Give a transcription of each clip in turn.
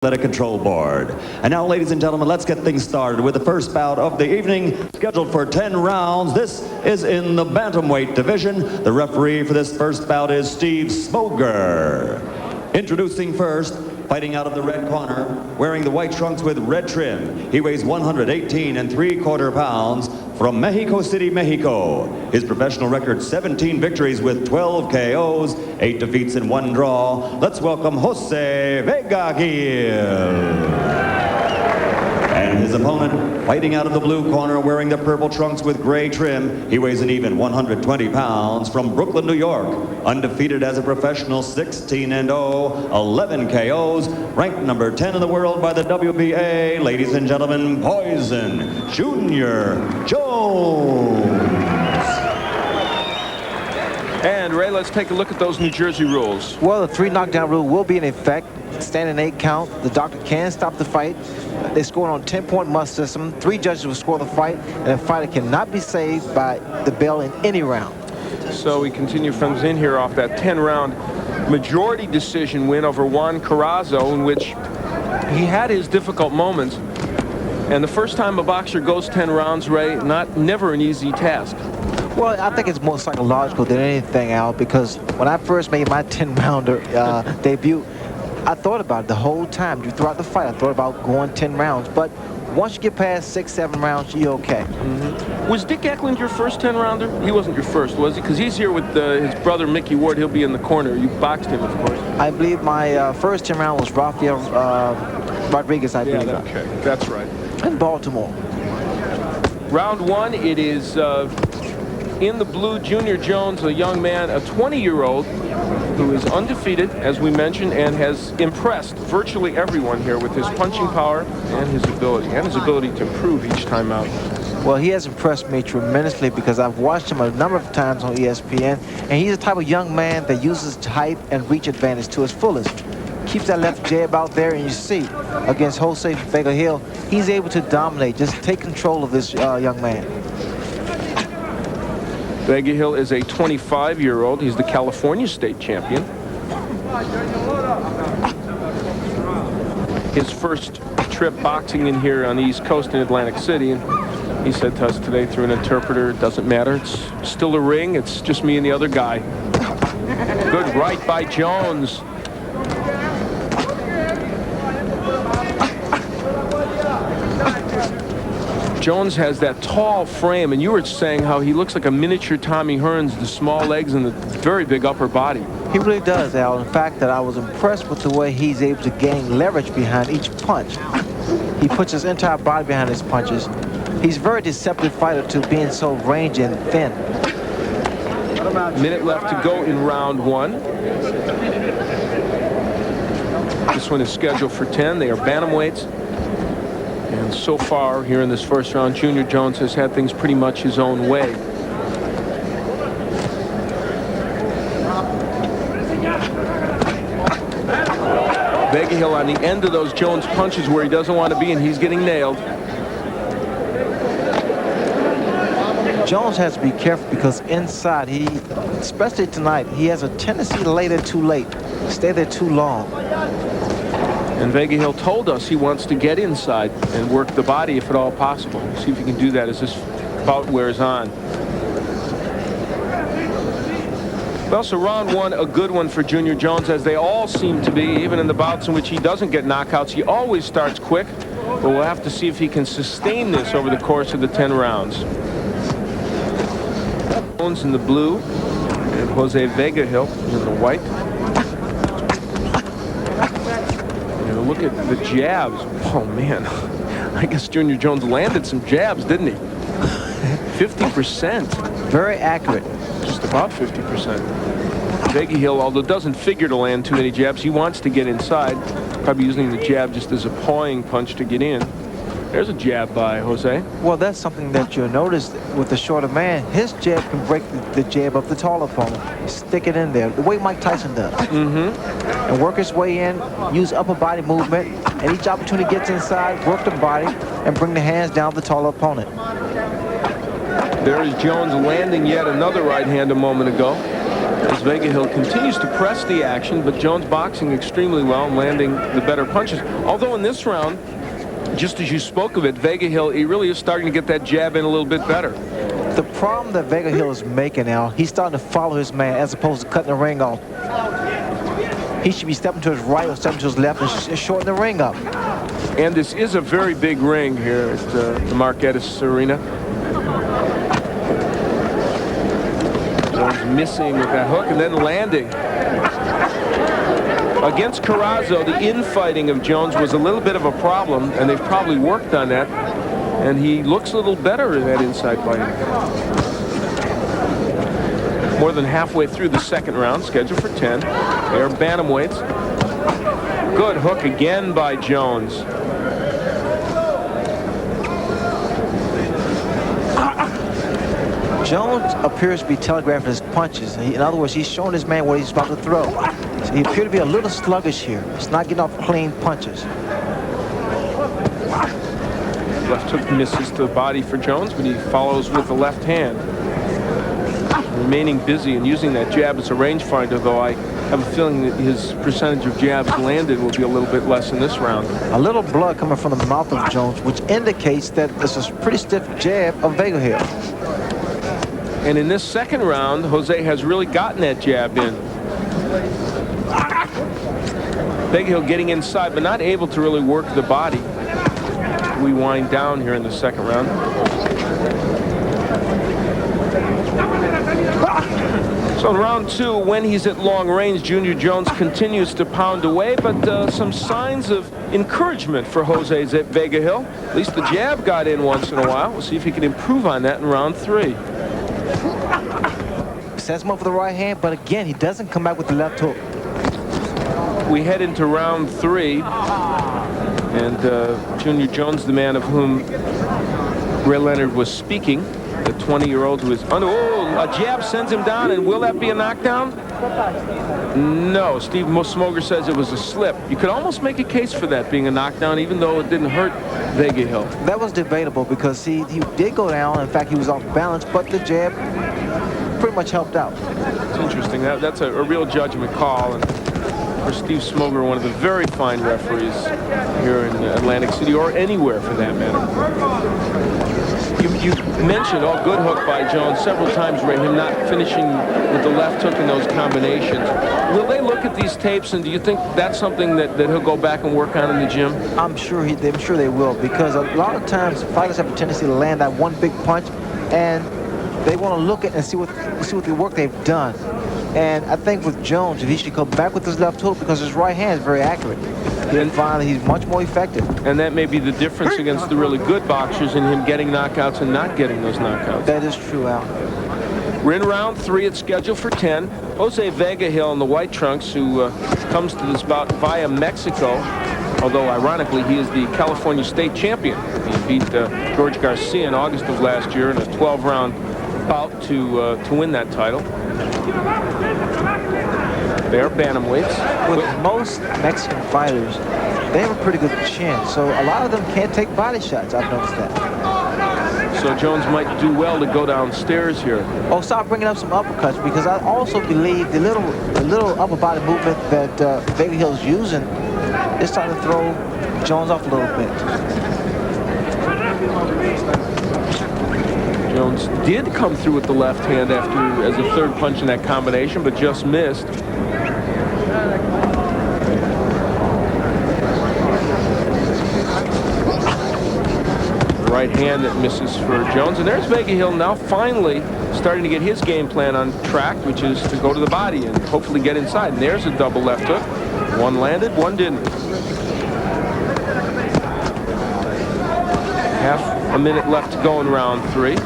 at a control board. And now, ladies and gentlemen, let's get things started with the first bout of the evening, scheduled for 10 rounds. This is in the bantamweight division. The referee for this first bout is Steve Smoger. Introducing first, fighting out of the red corner, wearing the white trunks with red trim. He weighs 118 3/4 pounds, from Mexico City, Mexico. His professional record, 17 victories with 12 KOs, 8 defeats and 1 draw. Let's welcome Jose Vegagil. And his opponent, fighting out of the blue corner, wearing the purple trunks with gray trim. He weighs an even 120 pounds, from Brooklyn, New York. Undefeated as a professional, 16-0, 11 KOs, ranked number 10 in the world by the WBA. Ladies and gentlemen, Poison Junior Jones. And Ray, let's take a look at those New Jersey rules. Well, the 3 knockdown rule will be in effect. Standing 8 count, the doctor can stop the fight. They scored on 10-point must system. 3 judges will score the fight, and the fighter cannot be saved by the bell in any round. So we continue from in here off that 10-round majority decision win over Juan Carrazzo, in which he had his difficult moments. And the first time a boxer goes 10 rounds, Ray, never an easy task. Well, I think it's more psychological than anything, Al, because when I first made my 10-rounder debut, I thought about it the whole time. Throughout the fight, I thought about going 10 rounds. But once you get past 6, 7 rounds, you're okay. Was Dick Eklund your first 10-rounder? He wasn't your first, was he? Because he's here with his brother, Mickey Ward. He'll be in the corner. You boxed him, of course. I believe my first 10-round was Rafael Rodriguez, I believe. Okay, that's right. In Baltimore. Round 1, it is in the blue, Junior Jones, a young man, a 20-year-old, who is undefeated, as we mentioned, and has impressed virtually everyone here with his punching power and his ability to improve each time out. Well, he has impressed me tremendously because I've watched him a number of times on ESPN, and he's the type of young man that uses height and reach advantage to his fullest. Keeps that left jab out there, and you see, against Jose Vegagil, he's able to dominate, just take control of this young man. Vegagil is a 25-year-old. He's the California state champion. His first trip boxing in here on the East Coast in Atlantic City. And he said to us today through an interpreter, it doesn't matter. It's still a ring. It's just me and the other guy. Good right by Jones. Jones has that tall frame, and you were saying how he looks like a miniature Tommy Hearns, the small legs and the very big upper body. He really does, Al. In fact, that I was impressed with the way he's able to gain leverage behind each punch. He puts his entire body behind his punches. He's a very deceptive fighter to being so rangy and thin. Minute left to go in round 1. This one is scheduled for 10. They are bantamweights. And so far, here in this first round, Junior Jones has had things pretty much his own way. Vegagil on the end of those Jones punches where he doesn't want to be, and he's getting nailed. Jones has to be careful because inside, especially tonight, he has a tendency to lay there too late, stay there too long. And Vegagil told us he wants to get inside and work the body if at all possible. See if he can do that as this bout wears on. Well, so round 1, a good one for Junior Jones, as they all seem to be, even in the bouts in which he doesn't get knockouts. He always starts quick, but we'll have to see if he can sustain this over the course of the 10 rounds. Jones in the blue, and Jose Vegagil in the white. Look at the jabs. Oh, man. I guess Junior Jones landed some jabs, didn't he? 50%. Very accurate. Just about 50%. Vegagil, although doesn't figure to land too many jabs, he wants to get inside. Probably using the jab just as a pawing punch to get in. There's a jab by Jose. Well, that's something that you'll notice with the shorter man. His jab can break the jab of the taller opponent. Stick it in there, the way Mike Tyson does. And work his way in, use upper body movement, and each opportunity gets inside, work the body, and bring the hands down the taller opponent. There is Jones landing yet another right hand a moment ago. as Vegagil continues to press the action, but Jones boxing extremely well and landing the better punches. Although in this round, just as you spoke of it, Vegagil, he really is starting to get that jab in a little bit better. The problem that Vegagil is making now, he's starting to follow his man as opposed to cutting the ring off. He should be stepping to his right or stepping to his left and shorten the ring up. And this is a very big ring here at the Marquettas Arena. Jones missing with that hook and then landing. Against Carrazzo, the infighting of Jones was a little bit of a problem, and they've probably worked on that. And he looks a little better in that inside fighting. More than halfway through the second round, scheduled for 10. They are bantamweights. Good hook again by Jones. Jones appears to be telegraphing his punches. In other words, he's showing his man what he's about to throw. So he appears to be a little sluggish here. He's not getting off clean punches. Left hook misses to the body for Jones, but he follows with the left hand. Remaining busy and using that jab as a rangefinder, though I have a feeling that his percentage of jabs landed will be a little bit less in this round. A little blood coming from the mouth of Jones, which indicates that this is a pretty stiff jab of Vegagil. And in this second round, Jose has really gotten that jab in. Vegagil getting inside, but not able to really work the body. We wind down here in the second round. So in round two, when he's at long range, Junior Jones continues to pound away, but some signs of encouragement for Jose Vegagil. At least the jab got in once in a while. We'll see if he can improve on that in round three. Sets him up with the right hand, but again, he doesn't come back with the left hook. We head into round three, and Junior Jones, the man of whom Ray Leonard was speaking, the 20-year-old who is a jab sends him down, and will that be a knockdown? No, Steve Smoger says it was a slip. You could almost make a case for that being a knockdown, even though it didn't hurt Vegagil. That was debatable because he did go down. In fact, he was off balance, but the jab pretty much helped out. It's interesting. That's a real judgment call. And for Steve Smoger, one of the very fine referees here in Atlantic City, or anywhere for that matter. You mentioned, good hook by Jones several times, Ray, him not finishing with the left hook in those combinations. Will they look at these tapes, and do you think that's something that he'll go back and work on in the gym? I'm sure they will, because a lot of times fighters have a tendency to land that one big punch, and they want to look at and see what the work they've done. And I think with Jones, if he should go back with his left hook, because his right hand is very accurate, he'll find that he's much more effective. And that may be the difference against the really good boxers in him getting knockouts and not getting those knockouts. That is true, Al. We're in round three. It's scheduled for 10. Jose Vegagil in the white trunks, who comes to this bout via Mexico, although ironically he is the California state champion. He beat George Garcia in August of last year in a 12-round bout to win that title. They are bantamweights. With most Mexican fighters, they have a pretty good chin, so a lot of them can't take body shots. I've noticed that. So Jones might do well to go downstairs here. Oh, start bringing up some uppercuts, because I also believe the little upper body movement that Vegagil is using is starting to throw Jones off a little bit. Jones did come through with the left hand as a third punch in that combination, but just missed. Right hand that misses for Jones. And there's Vegagil now finally starting to get his game plan on track, which is to go to the body and hopefully get inside. And there's a double left hook. One landed, one didn't. Half a minute left to go in round three.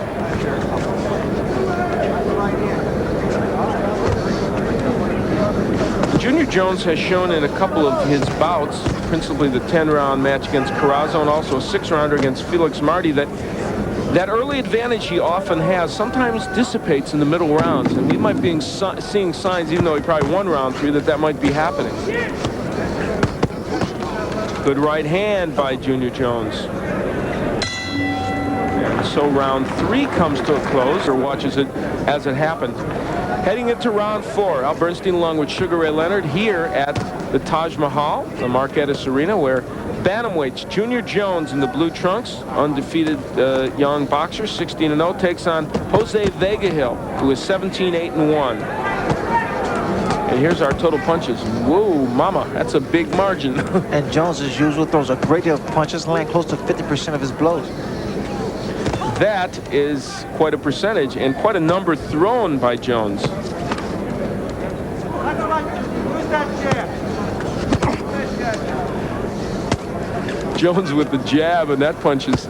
Junior Jones has shown in a couple of his bouts, principally the 10-round match against Carrazzo and also a 6-rounder against Felix Marti, that early advantage he often has sometimes dissipates in the middle rounds, and we might be seeing signs, even though he probably won round three, that might be happening. Good right hand by Junior Jones. And so round three comes to a close, or watches it as it happened. Heading into round 4, Al Bernstein along with Sugar Ray Leonard here at the Taj Mahal, the Marquettas Arena, where bantamweights Junior Jones in the blue trunks, undefeated young boxer, 16-0, takes on Jose Vegagil, who is 17-8-1. And here's our total punches. Whoa, mama, that's a big margin. And Jones, as usual, throws a great deal of punches, land close to 50% of his blows. That is quite a percentage and quite a number thrown by Jones. Jones with the jab, and that punch has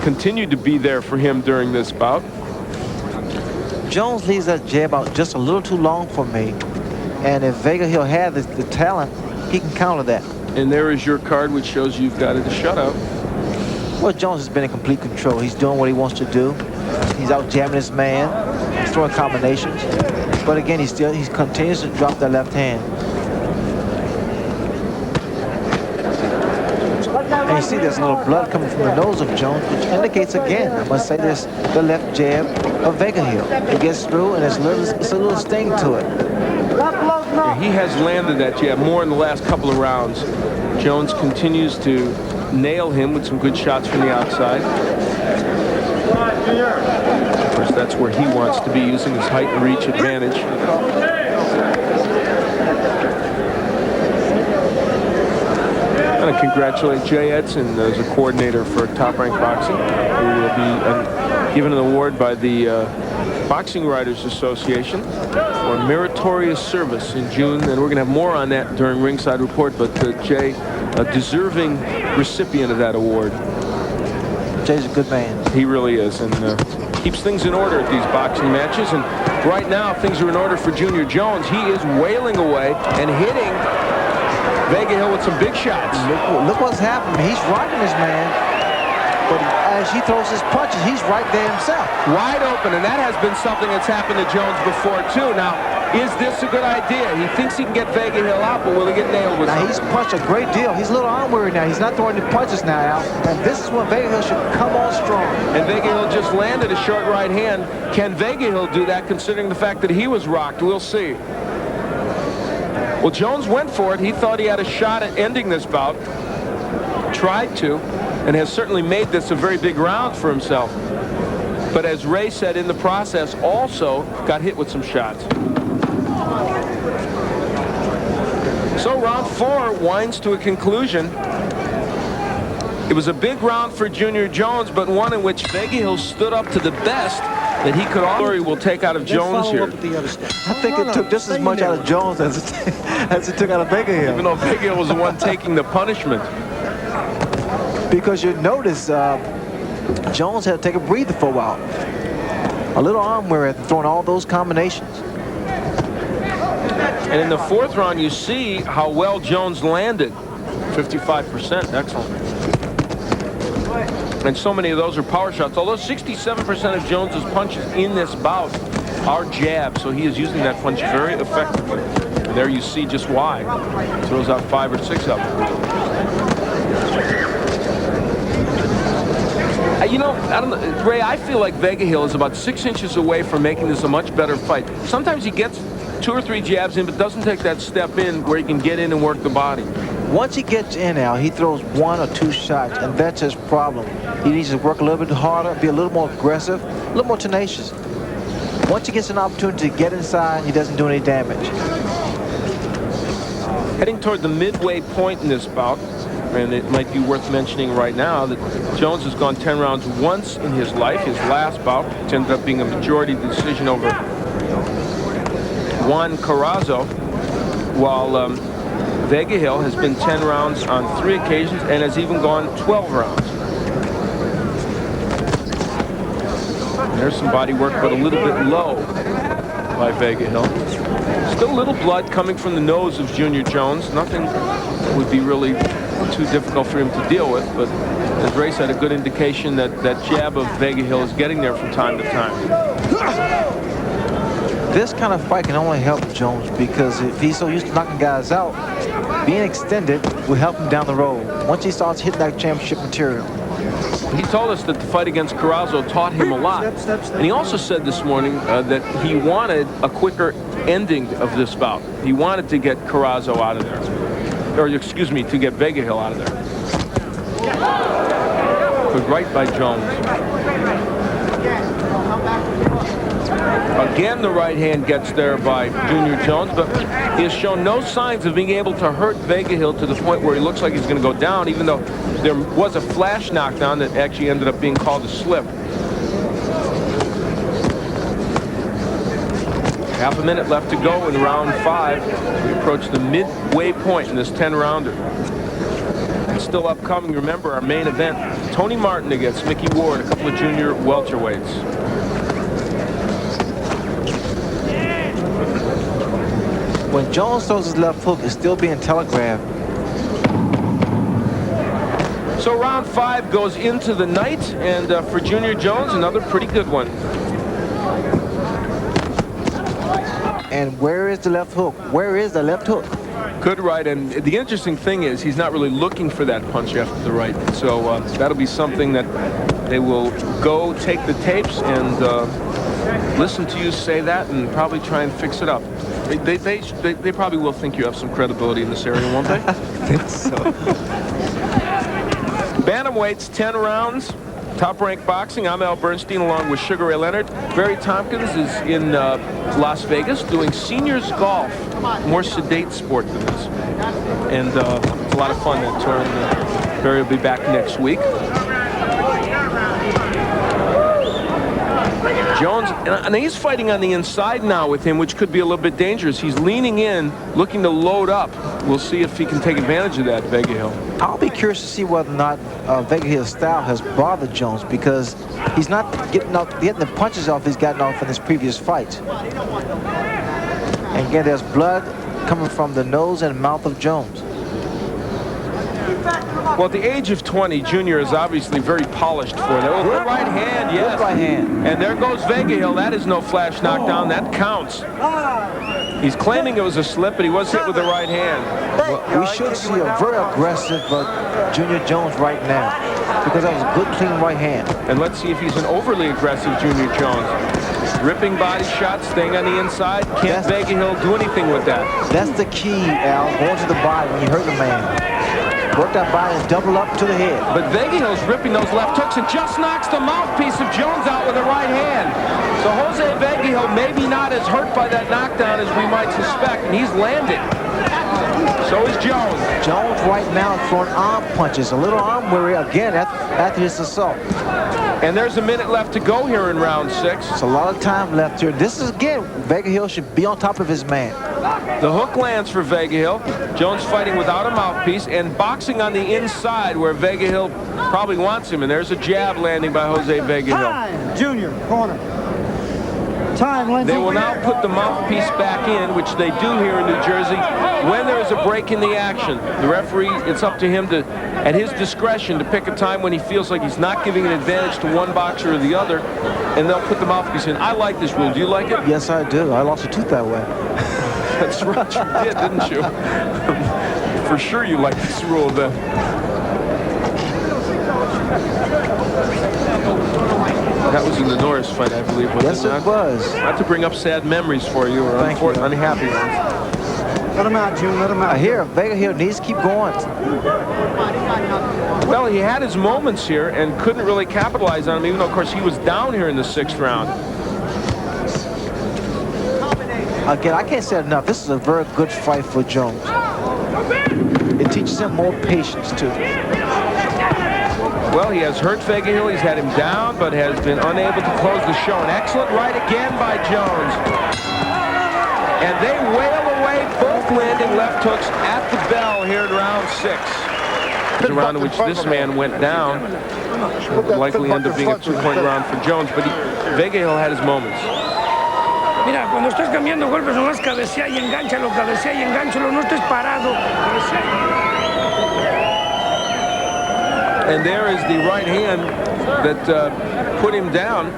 continued to be there for him during this bout. Jones leaves that jab out just a little too long for me. And if Vegagil had the talent, he can counter that. And there is your card, which shows you've got it a shutout. Well, Jones has been in complete control. He's doing what he wants to do. He's out jamming his man. He's throwing combinations. But again, he continues to drop that left hand. And you see there's a little blood coming from the nose of Jones, which indicates again, I must say this, the left jab of Vegagil. It gets through and it's a little sting to it. Yeah, he has landed that jab more in the last couple of rounds. Jones continues to nail him with some good shots from the outside. Of course, that's where he wants to be, using his height and reach advantage. I want to congratulate Jay Edson as a coordinator for Top Rank Boxing, who will be given an award by the Boxing Writers Association for meritorious service in June, and we're going to have more on that during Ringside Report. But Jay, a deserving recipient of that award. Jay's a good man. He really is, and keeps things in order at these boxing matches. And right now, things are in order for Junior Jones. He is wailing away and hitting Vegagil with some big shots. Look what's happening. He's rocking his man, but as he throws his punches, he's right there himself. Wide open, and that has been something that's happened to Jones before, too. Now, is this a good idea? He thinks he can get Vegagil out, but will he get nailed with Now, something? he's punched a great deal. He's a little arm weary now. He's not throwing the punches now, Al. And this is when Vegagil should come on strong. And Vegagil just landed a short right hand. Can Vegagil do that, considering the fact that he was rocked? We'll see. Well, Jones went for it. He thought he had a shot at ending this bout. Tried to, and has certainly made this a very big round for himself. But as Ray said, in the process, also got hit with some shots. So round 4 winds to a conclusion. It was a big round for Junior Jones, but one in which Vegagil stood up to the best that he could offer. He will take out of Jones here. I think it took just as much out of Jones as it took out of Vegagil. Even though Vegagil was the one taking the punishment. Because you notice Jones had to take a breather for a while. A little arm wear after throwing all those combinations. And in the 4th round, you see how well Jones landed. 55%, excellent. And so many of those are power shots. Although 67% of Jones's punches in this bout are jabs, so he is using that punch very effectively. And there you see just why. He throws out 5 or 6 of them. You know, I don't know, Ray, I feel like Vegagil is about 6 inches away from making this a much better fight. Sometimes he gets 2 or 3 jabs in, but doesn't take that step in where he can get in and work the body. Once he gets in now, he throws 1 or 2 shots, and that's his problem. He needs to work a little bit harder, be a little more aggressive, a little more tenacious. Once he gets an opportunity to get inside, he doesn't do any damage. Heading toward the midway point in this bout, and it might be worth mentioning right now that Jones has gone 10 rounds once in his life. His last bout, it ended up being a majority decision over Juan Carrazzo, while Vegagil has been 10 rounds on 3 occasions and has even gone 12 rounds. There's some body work, but a little bit low by Vegagil. Still a little blood coming from the nose of Junior Jones. Nothing that would be really too difficult for him to deal with, but as Ray said, a good indication that that jab of Vegagil is getting there from time to time. This kind of fight can only help Jones because if he's so used to knocking guys out, being extended will help him down the road once he starts hitting that championship material. He told us that the fight against Carrazzo taught him a lot. And he also said this morning that he wanted a quicker ending of this bout. He wanted to get Carrazzo out of there. Or, excuse me, to get Vegagil out of there. Good right by Jones. Again, the right hand gets there by Junior Jones, but he has shown no signs of being able to hurt Vegagil to the point where he looks like he's going to go down, even though there was a flash knockdown that actually ended up being called a slip. Half a minute left to go in round 5. We approach the midway point in this 10-rounder. And still upcoming, remember, our main event, Tony Martin against Mickey Ward, a couple of junior welterweights. When Jones throws his left hook, it's still being telegraphed. So round 5 goes into the night, and for Junior Jones, another pretty good one. And where is the left hook? Where is the left hook? Good right, and the interesting thing is he's not really looking for that punch after the right. So that'll be something that they will go take the tapes and listen to you say that and probably try and fix it up. They probably will think you have some credibility in this area, won't they? I think so. Bantamweights, 10 rounds. Top-ranked boxing. I'm Al Bernstein along with Sugar Ray Leonard. Barry Tompkins is in Las Vegas doing seniors golf. More sedate sport than this. And it's a lot of fun that turn. Barry will be back next week. Jones, and he's fighting on the inside now with him, which could be a little bit dangerous. He's leaning in, looking to load up. We'll see if he can take advantage of that, Vegagil. I'll be curious to see whether or not Vegagil's style has bothered Jones, because he's not getting the punches off he's gotten off in his previous fights. And again, there's blood coming from the nose and mouth of Jones. Well, at the age of 20, Junior is obviously very polished for that. Oh, good right hand, yes. Good right hand. And there goes Vegagil. That is no flash knockdown. That counts. He's claiming it was a slip, but he was hit with the right hand. Well, we should see a very aggressive Junior Jones right now, because that was a good, clean right hand. And let's see if he's an overly aggressive Junior Jones. Ripping body shots, staying on the inside. Can't Vegagil do anything with that? That's the key, Al, going to the body when you hurt the man. Work that body and double up to the head. But Vegagil's ripping those left hooks and just knocks the mouthpiece of Jones out with a right hand. So Jose Vegagil maybe not as hurt by that knockdown as we might suspect, and he's landed. So is Jones. Jones right now throwing arm punches, a little arm weary again after his assault. And there's a minute left to go here in round 6. It's a lot of time left here. This is, again, Vegagil should be on top of his man. The hook lands for Vegagil. Jones fighting without a mouthpiece and boxing on the inside where Vegagil probably wants him. And there's a jab landing by Jose Vegagil. Time, Junior, corner. Time, Lindsay. They will now put the mouthpiece back in, which they do here in New Jersey, when there is a break in the action. The referee, it's up to him to, at his discretion, to pick a time when he feels like he's not giving an advantage to one boxer or the other, and they'll put the mouthpiece in. I like this rule. Do you like it? Yes, I do. I lost a tooth that way. That's right, you did, didn't you? For sure you like this rule then. That was in the Norris fight, I believe, was yes, it was. Not to bring up sad memories for you or unhappy ones. Let him out, June. Let him out. I hear Vegagil needs to keep going. Well, he had his moments here and couldn't really capitalize on them, even though, of course, he was down here in the 6th round. Again, I can't say it enough. This is a very good fight for Jones. It teaches him more patience, too. Well, he has hurt Vegagil. He's had him down, but has been unable to close the show. An excellent right again by Jones. And they wail away, both landing left hooks at the bell here in round 6. The round in which this man went down. Will likely end up being a 2-point round for Jones, but Vegagil had his moments. Mira, cuando estés cambiando golpes, nomás cabecea y engánchalo, no estés parado. And there is the right hand that put him down.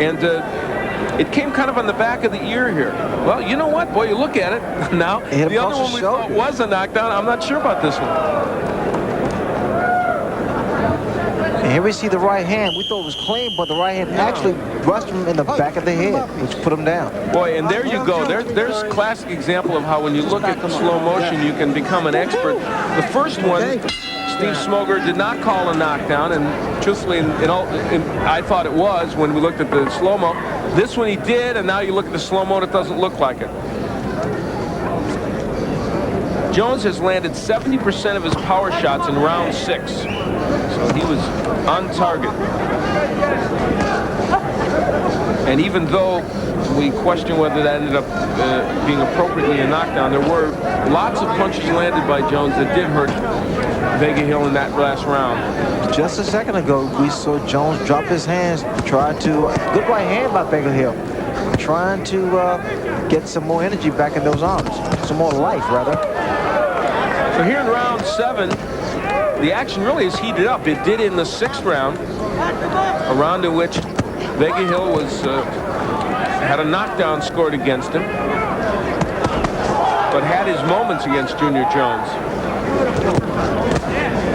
And it came kind of on the back of the ear here. Well, you know what? Boy, you look at it now. The other one we thought was a knockdown. I'm not sure about this one. And here we see the right hand. We thought it was clean, but the right hand actually brushed him in the back of the head, which put him down. Boy, and there you go. There's a classic example of how when you look at slow motion, you can become an expert. The first one, Steve Smoger did not call a knockdown, and truthfully, I thought it was when we looked at the slow-mo. This one he did, and now you look at the slow-mo, and it doesn't look like it. Jones has landed 70% of his power shots in round 6. So he was on target. And even though we question whether that ended up being appropriately a knockdown, there were lots of punches landed by Jones that did hurt Vegagil in that last round. Just a second ago, we saw Jones drop his hands, try to, good right hand by Vegagil, trying to get some more energy back in those arms, some more life, rather. So here in round 7, the action really is heated up. It did in the 6th round, a round in which Vegagil had a knockdown scored against him, but had his moments against Junior Jones.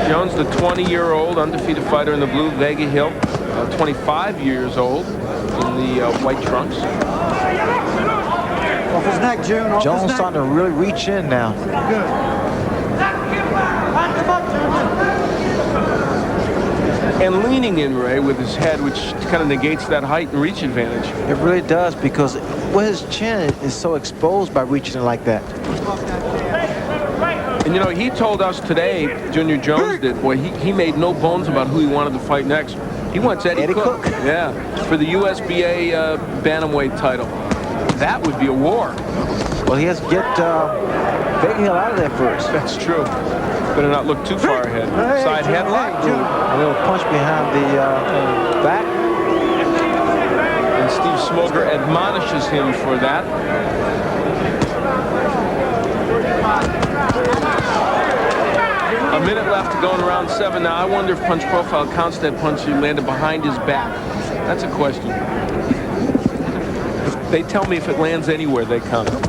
Jones, the 20-year-old undefeated fighter in the blue, Vegagil, 25 years old in the white trunks. Off his neck, June. Off Jones his neck. starting to really reach in now. Good. And leaning in, Ray, with his head, which kind of negates that height and reach advantage. It really does, because his chin is so exposed by reaching in like that. And, you know, he told us today, Junior Jones did, boy, he made no bones about who he wanted to fight next. He wants Eddie Cook. Yeah, for the USBA bantamweight title. That would be a war. Well, he has to get Vegagil out of there first. That's true. Better not look too far ahead. Side headlock. A little punch behind the back. And Steve Smoger admonishes him for that. A minute left to go in round 7. Now, I wonder if Punch Profile counts that punch he landed behind his back. That's a question. They tell me if it lands anywhere, they count it.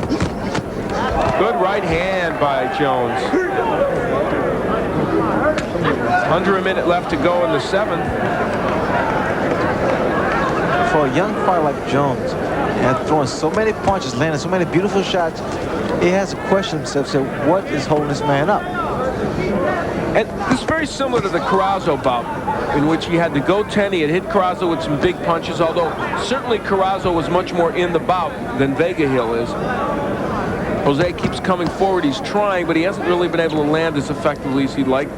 Good right hand by Jones. Under a minute left to go in the 7th. For a young fighter like Jones, and throwing so many punches, landing so many beautiful shots, he has to question himself, so what is holding this man up? And this is very similar to the Carrazzo bout, in which he had to go 10. He had hit Carrazzo with some big punches, although certainly Carrazzo was much more in the bout than Vegagil is. Jose keeps coming forward. He's trying, but he hasn't really been able to land as effectively as he'd like.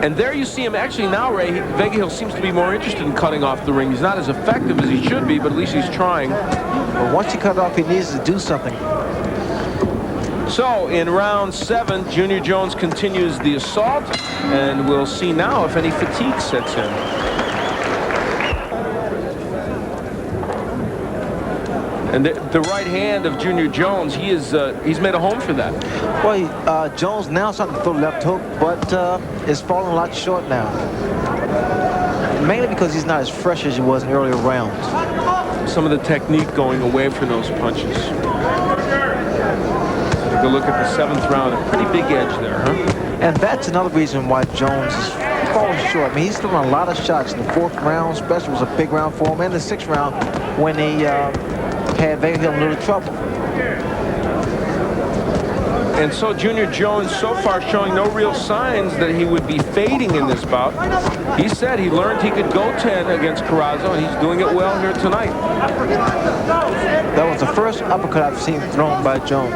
And there you see him. Actually, now, Ray, Vegagil seems to be more interested in cutting off the ring. He's not as effective as he should be, but at least he's trying. But once he cut off, he needs to do something. So, in round 7, Junior Jones continues the assault, and we'll see now if any fatigue sets in. And the right hand of Junior Jones, he's made a home for that. Well, Jones now starting to throw left hook, but is falling a lot short now. Mainly because he's not as fresh as he was in earlier rounds. Some of the technique going away from those punches. Take a look at the 7th round. A pretty big edge there, huh? And that's another reason why Jones is falling short. I mean, he's throwing a lot of shots in the 4th round, especially was a big round for him, and the 6th round when he had Vegagil in a little trouble. And so Junior Jones so far showing no real signs that he would be fading in this bout. He said he learned he could go 10 against Carrazzo, and he's doing it well here tonight. That was the first uppercut I've seen thrown by Jones.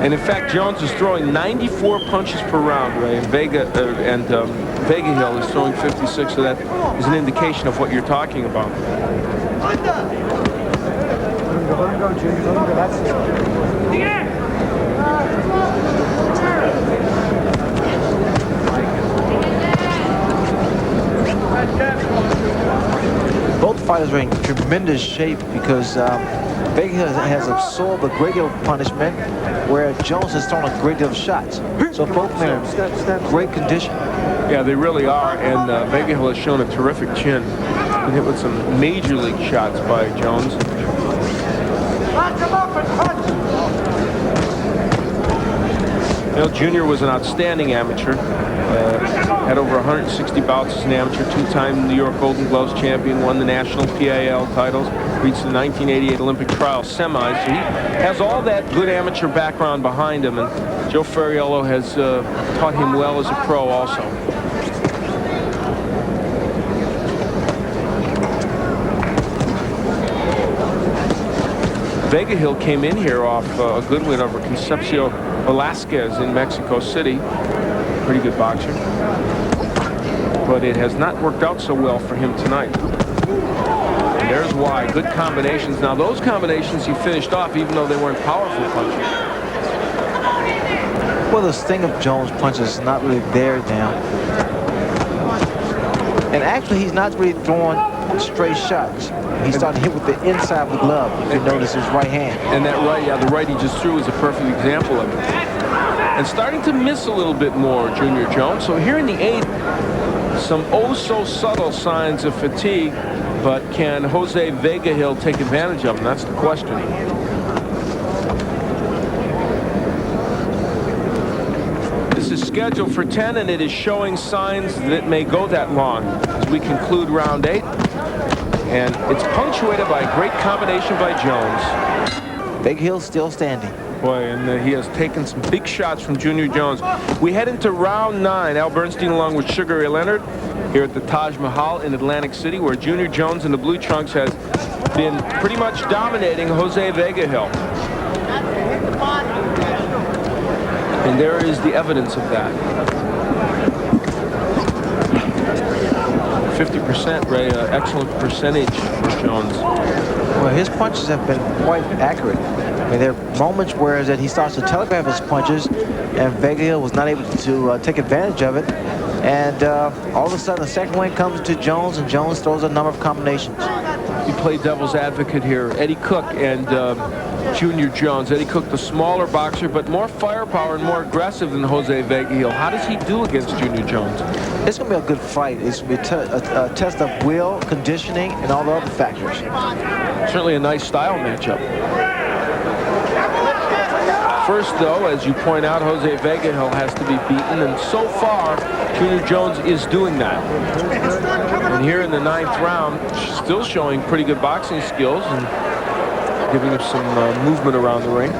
And in fact, Jones is throwing 94 punches per round, Ray, and Vegagil is throwing 56, so that is an indication of what you're talking about. Both fighters are in tremendous shape because Vegagil has absorbed a great deal of punishment, where Jones has thrown a great deal of shots. So both men are in great condition. Yeah, they really are, and Vegagil has shown a terrific chin. Been hit with some major league shots by Jones. You know, Junior was an outstanding amateur. Had over 160 bouts as an amateur, two-time New York Golden Gloves champion, won the national PAL titles, reached the 1988 Olympic trial semis. So he has all that good amateur background behind him, and Joe Ferriello has taught him well as a pro also. Vegagil came in here off a good win over Concepcion Velasquez in Mexico City. Pretty good boxer. But it has not worked out so well for him tonight. And there's why. Good combinations. Now, those combinations he finished off even though they weren't powerful punches. Well, the sting of Jones' punches is not really there now. And actually, he's not really throwing straight shots. He's starting to hit with the inside of the glove, if you notice his right hand. And that right, yeah, the right he just threw is a perfect example of it. And starting to miss a little bit more, Junior Jones. So here in the 8th, some oh-so-subtle signs of fatigue, but can Jose Vegagil take advantage of them? That's the question. This is scheduled for 10, and it is showing signs that it may go that long as we conclude round 8. And it's punctuated by a great combination by Jones. Vegagil still standing. Boy, and he has taken some big shots from Junior Jones. We head into round 9. Al Bernstein along with Sugar Ray Leonard here at the Taj Mahal in Atlantic City, where Junior Jones in the blue trunks has been pretty much dominating Jose Vegagil. And there is the evidence of that. 50%, Ray, excellent percentage for Jones. Well, his punches have been quite accurate. I mean, there are moments where he starts to telegraph his punches, and Vegagil was not able to take advantage of it. And all of a sudden, the second win comes to Jones, and Jones throws a number of combinations. You play devil's advocate here. Eddie Cook and Junior Jones. Eddie Cook, the smaller boxer, but more firepower and more aggressive than Jose Vegagil. How does he do against Junior Jones? It's going to be a good fight. It's going to be a test of will, conditioning, and all the other factors. Certainly a nice style matchup. First, though, as you point out, Jose Vegagil has to be beaten, and so far, Junior Jones is doing that. And here in the 9th round, still showing pretty good boxing skills and giving him some movement around the ring.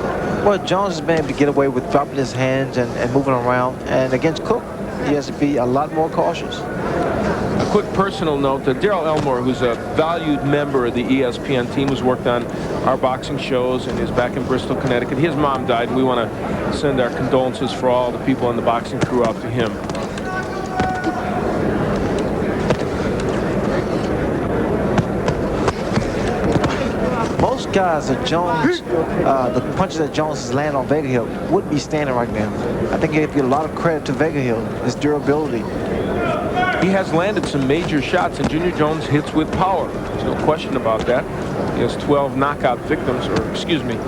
Well, Jones has been able to get away with dropping his hands and moving around, and against Cook, he has to be a lot more cautious. A quick personal note that Daryl Elmore, who's a valued member of the ESPN team, who's worked on our boxing shows and is back in Bristol, Connecticut. His mom died, and we want to send our condolences for all the people in the boxing crew out to him. Most guys that Jones, the punches that Jones has landed on Vegagil would be standing right now. I think you give a lot of credit to Vegagil, his durability. He has landed some major shots, and Junior Jones hits with power. There's no question about that. He has 12 knockout victims, or excuse me,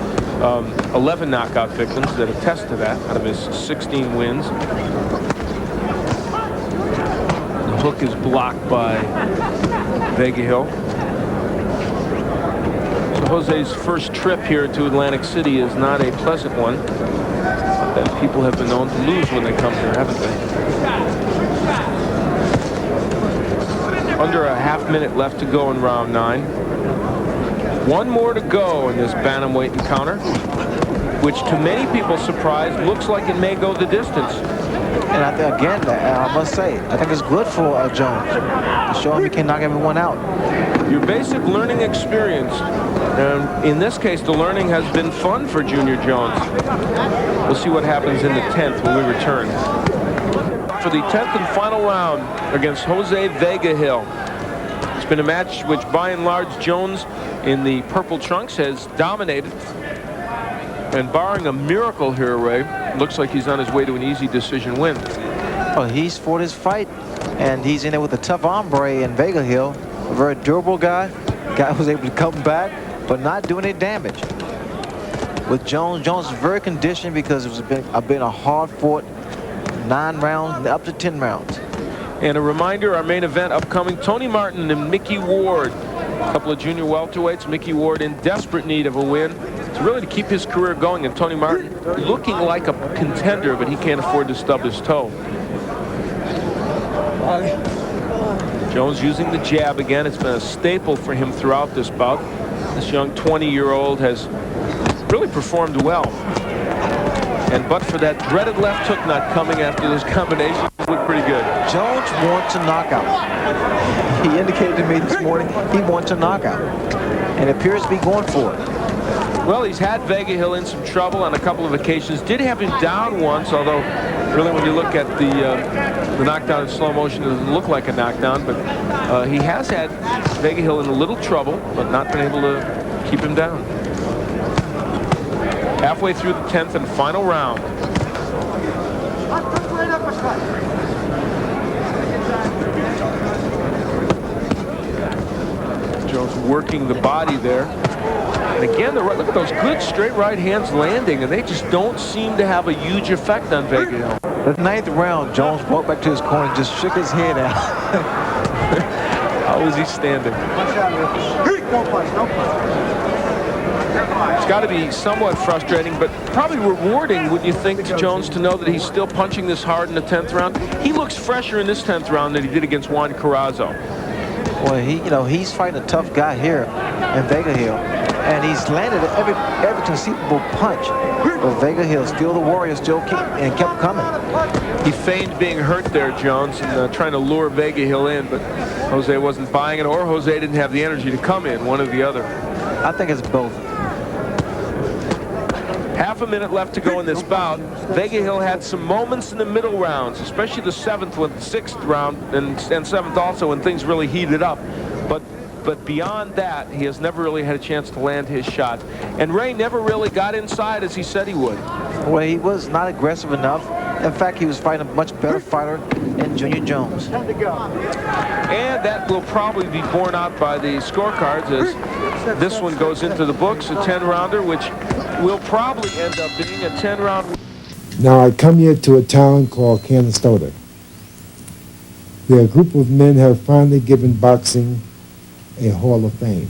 11 knockout victims that attest to that out of his 16 wins. The hook is blocked by Vegagil. So Jose's first trip here to Atlantic City is not a pleasant one. That people have been known to lose when they come here, haven't they? Under a half-minute left to go in round 9. One more to go in this bantamweight encounter, which to many people's surprise looks like it may go the distance. And I think, again, I must say, I think it's good for Jones to show him he can knock everyone out. Your basic learning experience, and in this case, the learning has been fun for Junior Jones. We'll see what happens in the 10th when we return. For the 10th and final round against Jose Vegagil. It's been a match which, by and large, Jones in the purple trunks has dominated. And barring a miracle here, Ray, looks like he's on his way to an easy decision win. Well, he's fought his fight, and he's in there with a tough hombre in Vegagil, a very durable guy. Guy who's able to come back, but not do any damage. With Jones, Jones is very conditioned because it's been a hard-fought 9 rounds, up to 10 rounds. And a reminder, our main event upcoming, Tony Martin and Mickey Ward. A couple of junior welterweights. Mickey Ward in desperate need of a win to really keep his career going. And Tony Martin looking like a contender, but he can't afford to stub his toe. Jones using the jab again. It's been a staple for him throughout this bout. This young 20-year-old has really performed well. And but for that dreaded left hook not coming after this combination, it looked pretty good. Jones wants a knockout. He indicated to me this morning he wants a knockout. And appears to be going for it. Well, he's had Vegagil in some trouble on a couple of occasions. Did have him down once, although really when you look at the knockdown in slow motion, it doesn't look like a knockdown. But he has had Vegagil in a little trouble, but not been able to keep him down. Halfway through the 10th and final round. Jones working the body there. And again, look at those good straight right hands landing, and they just don't seem to have a huge effect on Vegagil. The 9th round, Jones walked back to his corner and just shook his head out. How is he standing? No punch, no punch. It's got to be somewhat frustrating, but probably rewarding, would you think, to Jones to know that he's still punching this hard in the 10th round? He looks fresher in this 10th round than he did against Juan Carrazzo. Well, he's fighting a tough guy here in Vegagil, and he's landed every conceivable punch. But Vegagil, still the warrior, kept coming. He feigned being hurt there, Jones, and trying to lure Vegagil in, but Jose wasn't buying it, or Jose didn't have the energy to come in, one or the other. I think it's both. Half a minute left to go in this bout. Vegagil had some moments in the middle rounds, especially the 7th with the 6th round and 7th also, when things really heated up. But beyond that, he has never really had a chance to land his shot. And Ray never really got inside as he said he would. Well, he was not aggressive enough. In fact, he was fighting a much better fighter in Junior Jones. And that will probably be borne out by the scorecards as this one goes into the books, a 10-rounder, which will probably end up being a 10-round. Now I come here to a town called Canastota. Where a group of men have finally given boxing a Hall of Fame.